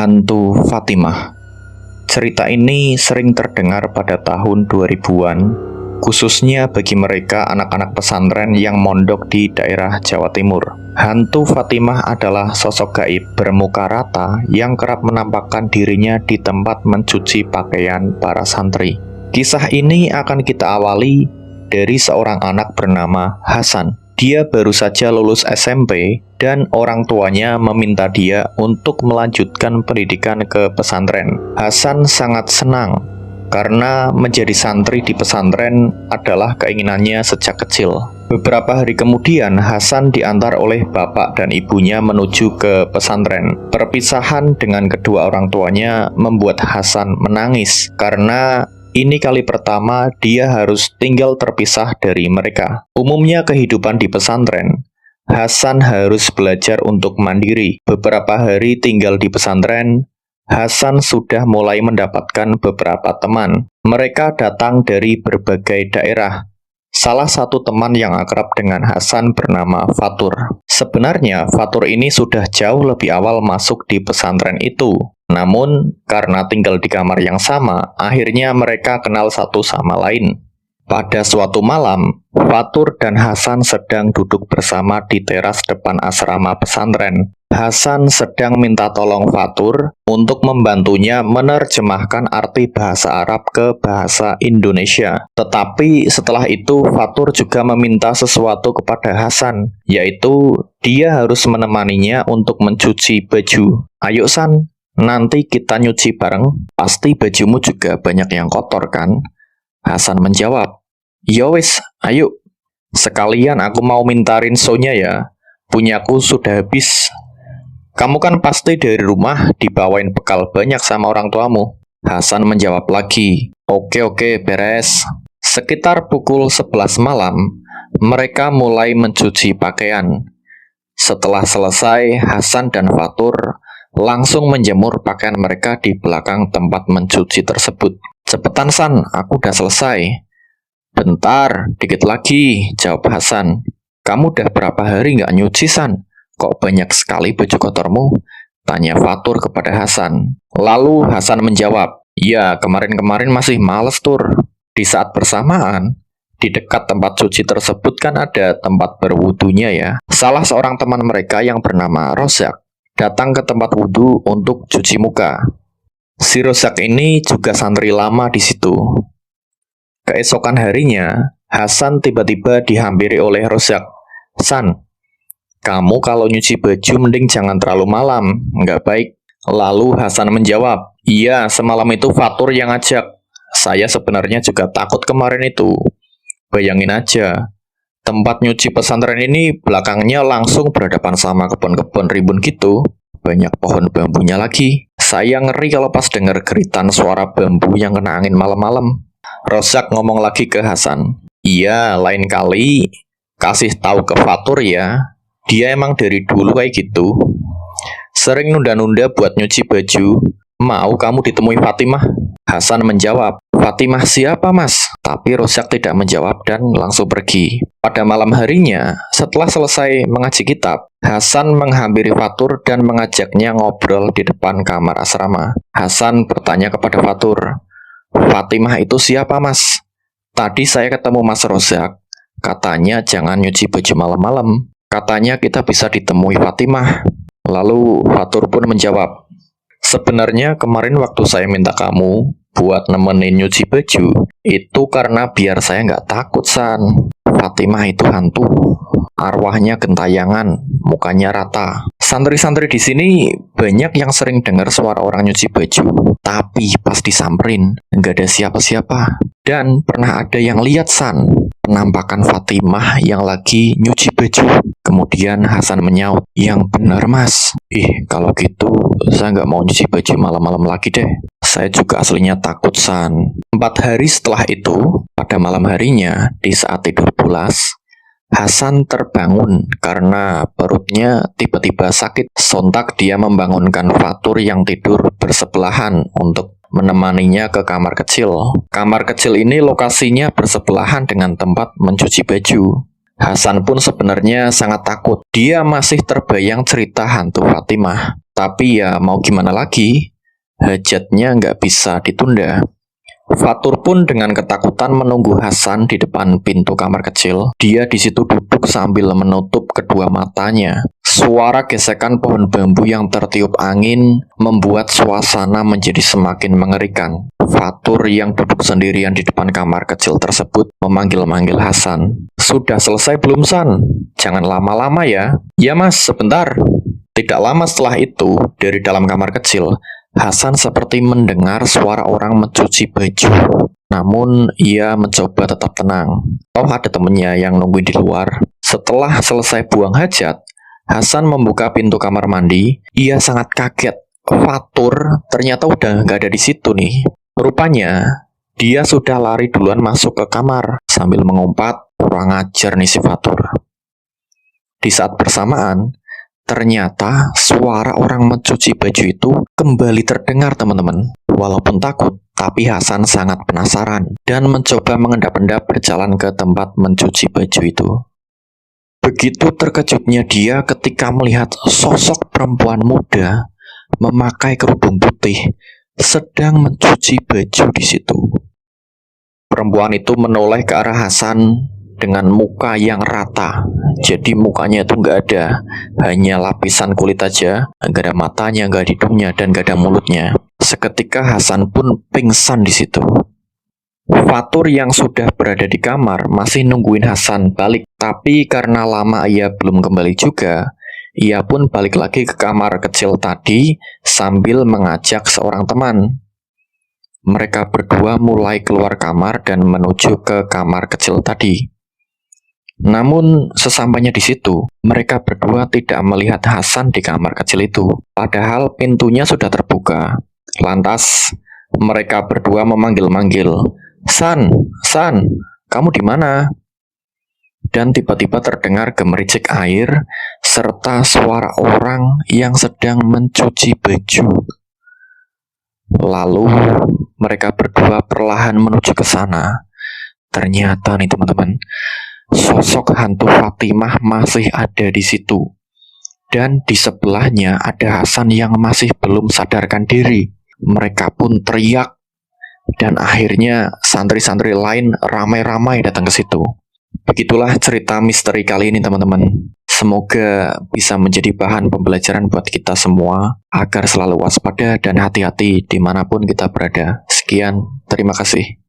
Hantu Fatimah. Cerita ini sering terdengar pada tahun 2000-an, khususnya bagi mereka anak-anak pesantren yang mondok di daerah Jawa Timur. Hantu Fatimah adalah sosok gaib bermuka rata yang kerap menampakkan dirinya di tempat mencuci pakaian para santri. Kisah ini akan kita awali dari seorang anak bernama Hasan. Dia baru saja lulus SMP dan orang tuanya meminta dia untuk melanjutkan pendidikan ke pesantren. Hasan sangat senang karena menjadi santri di pesantren adalah keinginannya sejak kecil. Beberapa hari kemudian, Hasan diantar oleh bapak dan ibunya menuju ke pesantren. Perpisahan dengan kedua orang tuanya membuat Hasan menangis karena ini kali pertama dia harus tinggal terpisah dari mereka. Umumnya kehidupan di pesantren, Hasan harus belajar untuk mandiri. Beberapa hari tinggal di pesantren, Hasan sudah mulai mendapatkan beberapa teman. Mereka datang dari berbagai daerah. Salah satu teman yang akrab dengan Hasan bernama Fatur. Sebenarnya Fatur ini sudah jauh lebih awal masuk di pesantren itu. Namun, karena tinggal di kamar yang sama, akhirnya mereka kenal satu sama lain. Pada suatu malam, Fatur dan Hasan sedang duduk bersama di teras depan asrama pesantren. Hasan sedang minta tolong Fatur untuk membantunya menerjemahkan arti bahasa Arab ke bahasa Indonesia. Tetapi setelah itu, Fatur juga meminta sesuatu kepada Hasan, yaitu dia harus menemaninya untuk mencuci baju. "Ayo San, nanti kita nyuci bareng, pasti bajumu juga banyak yang kotor kan?" Hasan menjawab, "Ya wis, ayo. Sekalian aku mau minta rinsonya ya, punyaku sudah habis. Kamu kan pasti dari rumah dibawain bekal banyak sama orang tuamu." Hasan menjawab lagi, Oke, beres." Sekitar pukul 11 malam, mereka mulai mencuci pakaian. Setelah selesai, Hasan dan Fatur langsung menjemur pakaian mereka di belakang tempat mencuci tersebut. "Cepetan San, aku udah selesai." "Bentar, dikit lagi," jawab Hasan. "Kamu udah berapa hari nggak nyuci San? Kok banyak sekali baju kotormu?" tanya Fatur kepada Hasan. Lalu Hasan menjawab, "Ya, kemarin-kemarin masih males Tur." Di saat bersamaan, di dekat tempat cuci tersebut kan ada tempat berwudunya ya. Salah seorang teman mereka yang bernama Rozak datang ke tempat wudhu untuk cuci muka. Si Rozak ini juga santri lama di situ. Keesokan harinya, Hasan tiba-tiba dihampiri oleh Rozak. "San, kamu kalau nyuci baju mending jangan terlalu malam, nggak baik." Lalu Hasan menjawab, "Iya, semalam itu Fatur yang ngajak. Saya sebenarnya juga takut kemarin itu. Bayangin aja, tempat nyuci pesantren ini belakangnya langsung berhadapan sama kebun-kebun rimbun gitu. Banyak pohon bambunya lagi. Saya ngeri kalau pas dengar geritan suara bambu yang kena angin malam-malam." Rozak ngomong lagi ke Hasan, "Iya, lain kali kasih tahu ke Fatur ya. Dia emang dari dulu kayak gitu. Sering nunda-nunda buat nyuci baju. Mau kamu ditemui Fatimah?" Hasan menjawab, "Fatimah siapa mas?" Tapi Rozak tidak menjawab dan langsung pergi. Pada malam harinya, setelah selesai mengaji kitab, Hasan menghampiri Fatur dan mengajaknya ngobrol di depan kamar asrama. Hasan bertanya kepada Fatur, "Fatimah itu siapa mas? Tadi saya ketemu Mas Rozak. Katanya jangan nyuci baju malam-malam. Katanya kita bisa ditemui Fatimah." Lalu Fatur pun menjawab, "Sebenarnya kemarin waktu saya minta kamu buat nemenin nyuci baju, itu karena biar saya nggak takut, San. Fatimah itu hantu. Arwahnya gentayangan, mukanya rata." Santri-santri di sini banyak yang sering dengar suara orang nyuci baju, tapi pas disamperin, nggak ada siapa-siapa. Dan pernah ada yang lihat, San, penampakan Fatimah yang lagi nyuci baju. Kemudian Hasan menyaut, "Yang benar mas. Kalau gitu saya nggak mau nyuci baju malam-malam lagi deh. Saya juga aslinya takut San." 4 hari setelah itu, pada malam harinya, di saat tidur pulas, Hasan terbangun karena perutnya tiba-tiba sakit. Sontak dia membangunkan Fatur yang tidur bersebelahan untuk menemaninya ke kamar kecil. Kamar kecil ini lokasinya bersebelahan dengan tempat mencuci baju. Hasan pun sebenarnya sangat takut. Dia masih terbayang cerita hantu Fatimah. Tapi ya mau gimana lagi, hajatnya nggak bisa ditunda. Fatur pun dengan ketakutan menunggu Hasan di depan pintu kamar kecil. Dia di situ duduk sambil menutup kedua matanya. Suara gesekan pohon bambu yang tertiup angin membuat suasana menjadi semakin mengerikan. Fatur yang duduk sendirian di depan kamar kecil tersebut memanggil-manggil Hasan. "Sudah selesai belum, San? Jangan lama-lama ya." "Ya mas, sebentar." Tidak lama setelah itu, dari dalam kamar kecil, Hasan seperti mendengar suara orang mencuci baju. Namun, ia mencoba tetap tenang. Oh, ada temennya yang nungguin di luar. Setelah selesai buang hajat, Hasan membuka pintu kamar mandi. Ia sangat kaget. Fatur ternyata udah nggak ada di situ nih. Rupanya, dia sudah lari duluan masuk ke kamar sambil mengumpat, "Kurang ajar nih si Fatur." Di saat bersamaan, ternyata suara orang mencuci baju itu kembali terdengar, teman-teman. Walaupun takut, tapi Hasan sangat penasaran dan mencoba mengendap-endap berjalan ke tempat mencuci baju itu. Begitu terkejutnya dia ketika melihat sosok perempuan muda memakai kerudung putih sedang mencuci baju di situ. Perempuan itu menoleh ke arah Hasan dengan muka yang rata. Jadi mukanya itu nggak ada, hanya lapisan kulit aja, nggak ada matanya, nggak ada hidungnya, dan nggak ada mulutnya. Seketika Hasan pun pingsan di situ. Fatur yang sudah berada di kamar masih nungguin Hasan balik, tapi karena lama ia belum kembali juga, ia pun balik lagi ke kamar kecil tadi sambil mengajak seorang teman. Mereka berdua mulai keluar kamar dan menuju ke kamar kecil tadi. Namun, sesampainya di situ, mereka berdua tidak melihat Hasan di kamar kecil itu. Padahal pintunya sudah terbuka. Lantas, mereka berdua memanggil-manggil, "San, San, kamu di mana?" Dan tiba-tiba terdengar gemericik air serta suara orang yang sedang mencuci baju. Lalu, mereka berdua perlahan menuju ke sana. Ternyata nih teman-teman, sosok hantu Fatimah masih ada di situ. Dan di sebelahnya ada Hasan yang masih belum sadarkan diri. Mereka pun teriak. Dan akhirnya santri-santri lain ramai-ramai datang ke situ. Begitulah cerita misteri kali ini teman-teman. Semoga bisa menjadi bahan pembelajaran buat kita semua agar selalu waspada dan hati-hati dimanapun kita berada. Sekian, terima kasih.